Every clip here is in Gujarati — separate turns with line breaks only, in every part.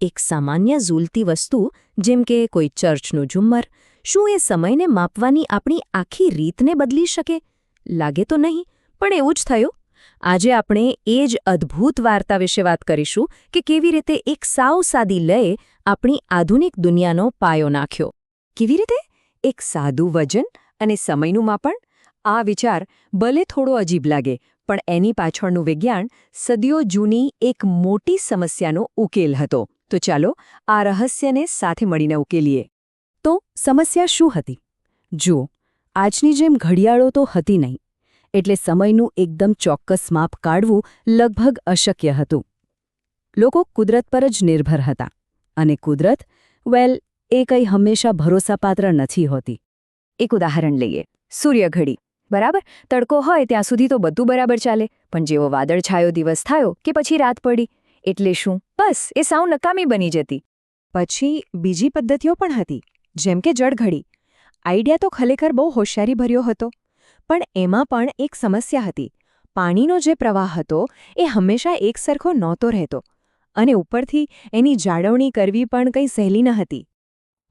એક સામાન્ય ઝૂલતી વસ્તુ જેમ કે કોઈ ચર્ચનું ઝુમ્મર શું એ સમયને માપવાની આપણી આખી રીતને બદલી શકે? લાગે તો નહીં, પણ એવું જ થયું. આજે આપણે એ જ અદ્ભુત વાર્તા વિશે વાત કરીશું કે કેવી રીતે એક સાવ સાદી લયે આપણી આધુનિક દુનિયાનો પાયો નાખ્યો.
કેવી રીતે? એક સાદું વજન અને સમયનું માપણ? આ વિચાર ભલે થોડો અજીબ લાગે, પણ એની પાછળનું વિજ્ઞાન સદીઓ જૂની એક મોટી સમસ્યાનો ઉકેલ હતો. તો ચાલો આ રહસ્યને સાથે મળીને ઉકેલીએ.
તો સમસ્યા શું હતી? જુઓ, આજની જેમ ઘડિયાળો તો હતી નહીં, એટલે સમયનું એકદમ ચોક્કસ માપ કાઢવું લગભગ અશક્ય હતું. લોકો કુદરત પર જ નિર્ભર હતા, અને કુદરત, એ કંઈ હંમેશા ભરોસાપાત્ર નથી હોતી.
એક ઉદાહરણ લઈએ. સૂર્યઘડી. બરાબર, તડકો હોય ત્યાં સુધી તો બધું બરાબર ચાલે, પણ જેવો વાદળછાયો દિવસ થયો કે પછી રાત પડી એટલે શું? બસ એ સાવ નકામી બની જતી. પછી બીજી પદ્ધતિઓ પણ હતી, જેમ કે જળઘડી. આઈડિયા તો ખરેખર બહુ હોશિયારીભર્યો હતો, પણ એમાં પણ એક સમસ્યા હતી. પાણીનો જે પ્રવાહ હતો એ હંમેશા એકસરખો નહોતો રહેતો, અને ઉપરથી એની જાળવણી કરવી પણ કંઈ સહેલી ન હતી.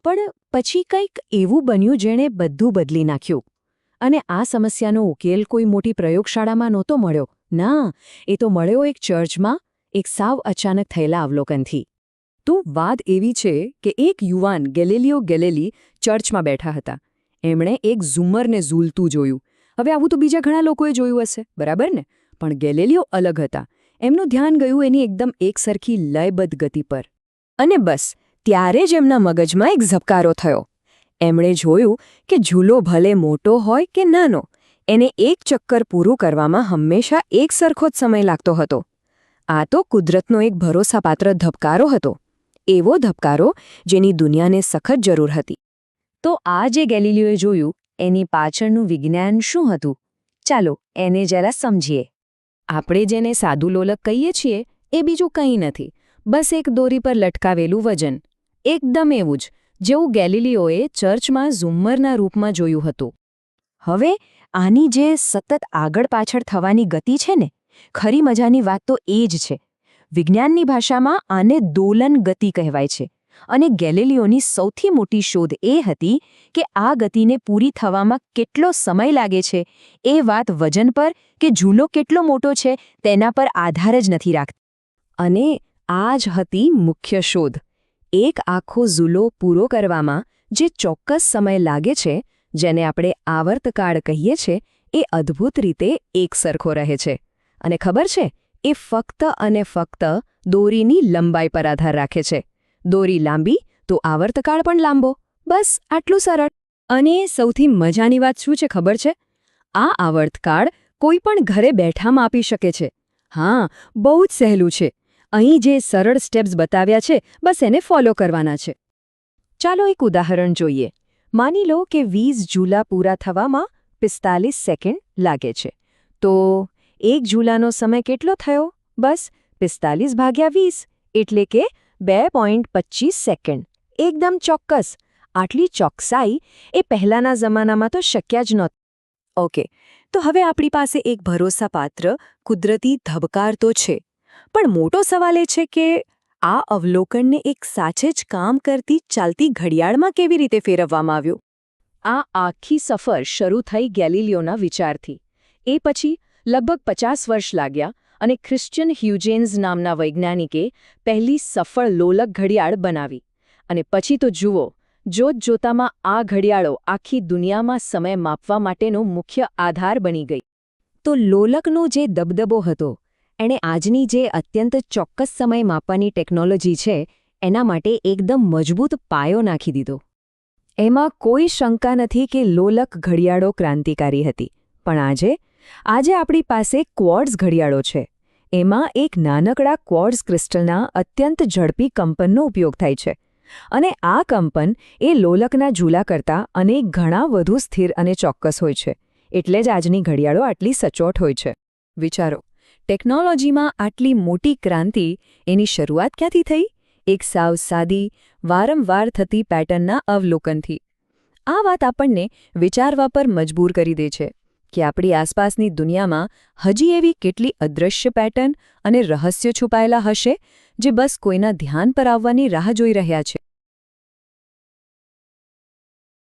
પણ પછી કંઈક એવું બન્યું જેણે બધું બદલી નાખ્યું. અને આ સમસ્યાનો ઉકેલ કોઈ મોટી પ્રયોગશાળામાં નહોતો મળ્યો. ના, એ તો મળ્યો એક ચર્ચમાં, એક સાવ અચાનક થયેલા અવલોકનથી. તો વાત એવી છે કે એક યુવાન ગેલિલિયો ગેલિલી ચર્ચમાં બેઠા હતા. એમણે એક ઝુમ્મરને ઝૂલતું જોયું. હવે આવું તો બીજા ઘણા લોકોએ જોયું હશે, બરાબર ને? પણ ગેલિલિયો અલગ હતા. એમનું ધ્યાન ગયું એની એકદમ એકસરખી લયબદ્ધ ગતિ પર. અને બસ ત્યારે જ એમના મગજમાં એક ઝબકારો થયો. એમણે જોયું કે ઝૂલો ભલે મોટો હોય કે નાનો, એને એક ચક્કર પૂરું કરવામાં હંમેશા એક સરખો જ સમય લાગતો હતો. આ તો કુદરતનો એક ભરોસાપાત્ર ધબકારો હતો. એવો ધબકારો જેની દુનિયાને સખત જરૂર હતી. તો આ જે ગેલિલિયોએ જોયું એની પાછળનું વિજ્ઞાન શું હતું? ચાલો એને જરા સમજીએ. આપણે જેને સાદું લોલક કહીએ છીએ એ બીજું કંઈ નથી, બસ એક દોરી પર લટકાવેલું વજન. એકદમ એવું જ જેવું ગેલિલિયોએ ચર્ચમાં ઝુમ્મરના રૂપમાં જોયું હતું. હવે આની જે સતત આગળ પાછળ થવાની ગતિ છે ને, ખરી મજાની વાત તો એ જ છે. વિજ્ઞાનની ભાષામાં આને દોલન ગતિ કહેવાય છે. અને ગેલિલિયોની સૌથી મોટી શોધ એ હતી કે આ ગતિને પૂરી થવામાં કેટલો સમય લાગે છે એ વાત વજન પર કે ઝૂલો કેટલો મોટો છે તેના પર આધાર જ નથી રાખતી. અને આ જ હતી મુખ્ય શોધ. એક આખો ઝૂલો પૂરો કરવામાં જે ચોક્કસ સમય લાગે છે, જેને આપણે આવર્તકાળ કહીએ છીએ, એ અદ્ભુત રીતે એકસરખો રહે છે. અને ખબર છે, એ ફક્ત અને ફક્ત દોરીની લંબાઈ પર આધાર રાખે છે. દોરી લાંબી તો આવર્તકાળ પણ લાંબો. બસ આટલું સરળ. અને સૌથી મજાની વાત શું છે ખબર છે? આ આવર્તકાળ કોઈ પણ ઘરે બેઠા માપી શકે છે. હા, બહુ જ સહેલું છે. અહીં જે સરળ સ્ટેપ્સ બતાવ્યા છે, બસ એને ફોલો કરવાના છે. ચાલો એક ઉદાહરણ જોઈએ. માની લો કે 20 ઝૂલા પૂરા થવામાં 45 સેકન્ડ લાગે છે. તો એક ઝૂલાનો સમય કેટલો થયો? બસ 45 ભાગ્યા 20 એટલે કે 2.25 સેકન્ડ. એકદમ ચોક્કસ. આટલી ચોકસાઈ એ પહેલાના જમાનામાં તો શક્ય જ નહોતી. ઓકે, તો હવે આપણી પાસે એક ભરોસાપાત્ર કુદરતી ધબકાર તો છે. પણ મોટો સવાલ એ છે કે આ અવલોકનને એક સાચે જ કામ કરતી ચાલતી ઘડિયાળમાં કેવી રીતે ફેરવવામાં આવ્યું? આ આખી સફર શરૂ થઈ ગેલિલિયોના વિચારથી. એ પછી લગભગ 50 વર્ષ લાગ્યા અને ક્રિશ્ચિયન હ્યુજેન્સ નામના વૈજ્ઞાનિકે પહેલી સફળ લોલક ઘડિયાળ બનાવી. અને પછી તો જુઓ, જોતજોતામાં આ ઘડિયાળો આખી દુનિયામાં સમય માપવા માટેનો મુખ્ય આધાર બની ગઈ. તો લોલકનો જે દબદબો હતો, એણે આજની જે અત્યંત ચોક્કસ સમય માપવાની ટેકનોલોજી છે, એના માટે એકદમ મજબૂત પાયો નાખી દીધો. એમાં કોઈ શંકા નથી કે લોલક ઘડિયાળો ક્રાંતિકારી હતી. પણ આજે આપણી પાસે ક્વાર્ટઝ ઘડિયાળો છે. એમાં એક નાનકડા ક્વાર્ટઝ ક્રિસ્ટલના અત્યંત ઝડપી કંપનનો ઉપયોગ થાય છે. અને આ કંપન એ લોલકના ઝૂલા કરતાં અનેક ગણા વધુ સ્થિર અને ચોક્કસ હોય છે. એટલે જ આજની ઘડિયાળો આટલી સચોટ હોય છે. વિચારો, ટેકનોલોજીમાં આટલી મોટી ક્રાંતિ, એની શરૂઆત ક્યાંથી થઈ? એક સાવ સાદી, વારંવાર થતી પેટર્નના અવલોકનથી. આ વાત આપણને વિચારવા પર મજબૂર કરી દે છે
કે આપણી આસપાસની દુનિયામાં હજી એવી કેટલી અદૃશ્ય પેટર્ન અને રહસ્યો છુપાયેલા હશે જે બસ કોઈના ધ્યાન પર આવવાની રાહ જોઈ રહ્યા છે.